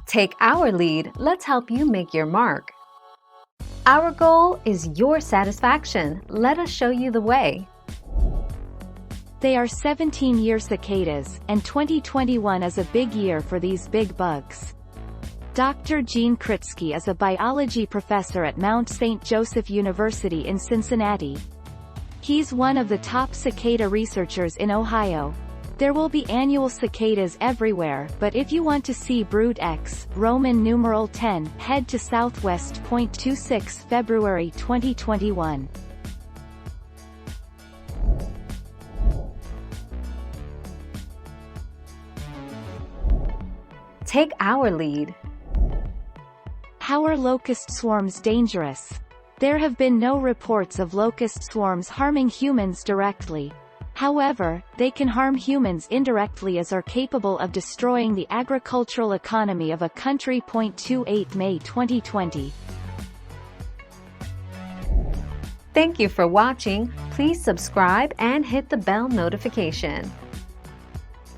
Take our lead, let's help you make your mark. Our goal is your satisfaction. Let us show you the way. They are 17-year cicadas, and 2021 is a big year for these big bugs. Dr. Gene Kritsky is a biology professor at Mount St. Joseph University in Cincinnati. He's one of the top cicada researchers in Ohio. There will be annual cicadas everywhere, but if you want to see brood X, Roman numeral 10, head to Southwest Point 26 February 2021. Take our lead. How are locust swarms dangerous? There have been no reports of locust swarms harming humans directly. However, they can harm humans indirectly as are capable of destroying the agricultural economy of a country. 28 May 2020. Thank you for watching. Please subscribe and hit the bell notification.